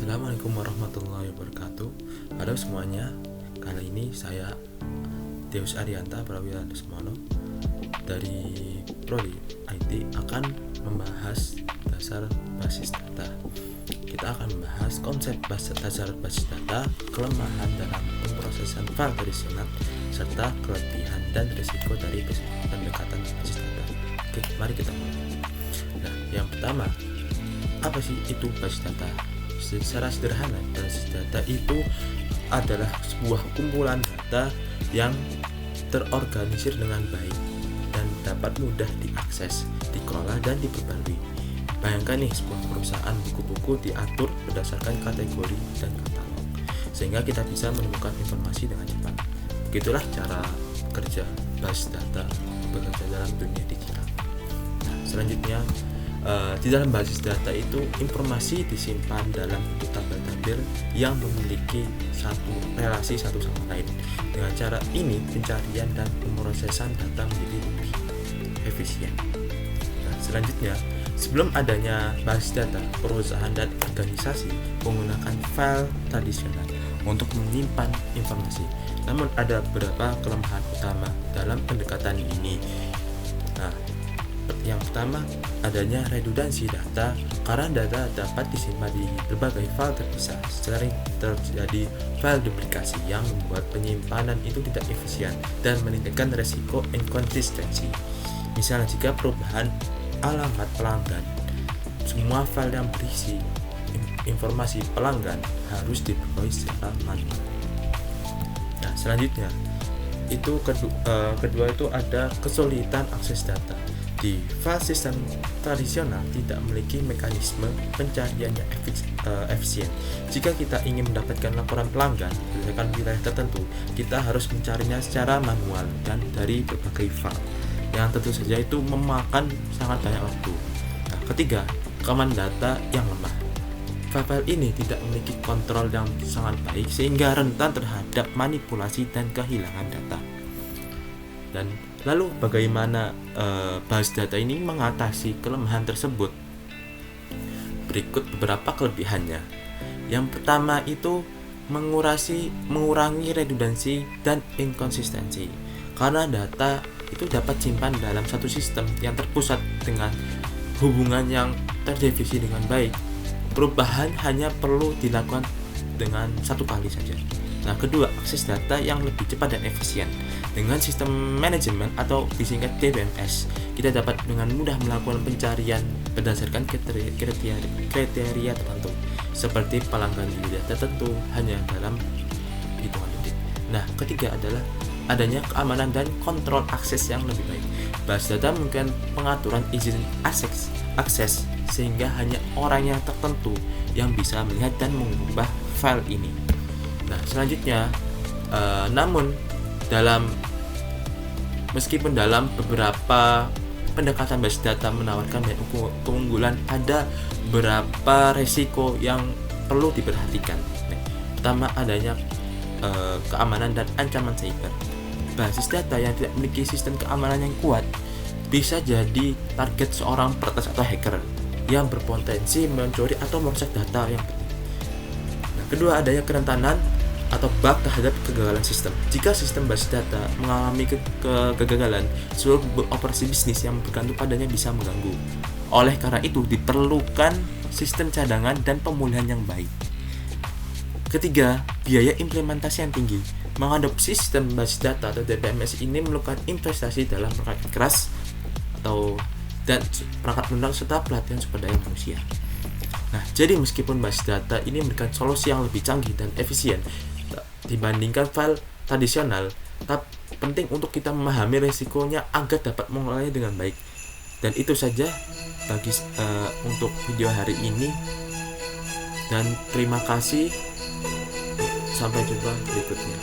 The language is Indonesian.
Assalamualaikum warahmatullahi wabarakatuh. Halo semuanya. Kali ini saya Deus Arianta Prawira Desmono dari Prodi IT akan membahas dasar basis data. Kita akan membahas konsep dasar basis data, kelemahan dalam pemrosesan file tradisional, serta kelebihan dan risiko dari pendekatan basis data. Oke, mari kita mulai. Nah, yang pertama, apa sih itu basis data? Secara sederhana, basis data itu adalah sebuah kumpulan data yang terorganisir dengan baik dan dapat mudah diakses, dikelola, dan diperbarui. Bayangkan nih, sebuah perusahaan buku-buku diatur berdasarkan kategori dan katalog, sehingga kita bisa menemukan informasi dengan cepat. Begitulah cara kerja basis data bekerja dalam dunia digital. Nah, selanjutnya, di dalam basis data itu informasi disimpan dalam bentuk tabel-tabel yang memiliki relasi satu sama lain. Dengan cara ini, pencarian dan pemrosesan data menjadi lebih efisien. Nah, selanjutnya, sebelum adanya basis data, perusahaan dan organisasi menggunakan file tradisional untuk menyimpan informasi. Namun ada beberapa kelemahan utama dalam pendekatan ini. Nah, yang pertama, adanya redundansi data, karena data dapat disimpan di berbagai file terpisah. Sering terjadi file duplikasi yang membuat penyimpanan itu tidak efisien dan meningkatkan resiko inkonsistensi. Misalnya, jika perubahan alamat pelanggan, semua file yang berisi informasi pelanggan harus diperbarui secara manual. Nah, selanjutnya, itu kedua itu ada kesulitan akses data. Di file sistem tradisional tidak memiliki mekanisme pencarian yang efisien. Jika kita ingin mendapatkan laporan pelanggan berdasarkan wilayah tertentu, kita harus mencarinya secara manual dan dari berbagai file, yang tentu saja itu memakan sangat banyak waktu. Nah, ketiga, keamanan data yang lemah. File ini tidak memiliki kontrol yang sangat baik sehingga rentan terhadap manipulasi dan kehilangan data. Dan lalu bagaimana basis data ini mengatasi kelemahan tersebut? Berikut beberapa kelebihannya. Yang pertama itu mengurangi redundansi dan inkonsistensi. Karena data itu dapat simpan dalam satu sistem yang terpusat dengan hubungan yang terdefinisi dengan baik. Perubahan hanya perlu dilakukan dengan satu kali saja. Nah, kedua, akses data yang lebih cepat dan efisien. Dengan sistem manajemen atau disingkat DBMS, kita dapat dengan mudah melakukan pencarian berdasarkan kriteria tertentu, seperti pelanggan di wilayah tertentu hanya dalam hitungan detik. Nah, ketiga adalah adanya keamanan dan kontrol akses yang lebih baik. Basis data mungkin pengaturan izin akses sehingga hanya orang yang tertentu yang bisa melihat dan mengubah file ini. Nah, selanjutnya, namun meskipun dalam beberapa pendekatan basis data menawarkan banyak keunggulan, ada beberapa resiko yang perlu diperhatikan. Pertama, adanya keamanan dan ancaman cyber. Basis data yang tidak memiliki sistem keamanan yang kuat bisa jadi target seorang peretas atau hacker yang berpotensi mencuri atau merusak data yang penting. Nah, kedua, adanya kerentanan atau bug terhadap kegagalan sistem. Jika sistem basis data mengalami kegagalan, seluruh operasi bisnis yang bergantung padanya bisa mengganggu. Oleh karena itu, diperlukan sistem cadangan dan pemulihan yang baik. Ketiga, biaya implementasi yang tinggi. Mengadopsi sistem basis data atau DBMS ini memerlukan investasi dalam perangkat keras dan perangkat lunak serta pelatihan sumber daya manusia. Nah, jadi meskipun basis data ini memberikan solusi yang lebih canggih dan efisien dibandingkan file tradisional, tapi penting untuk kita memahami risikonya agar dapat mengolahnya dengan baik. Dan itu saja untuk video hari ini, dan terima kasih, sampai jumpa berikutnya.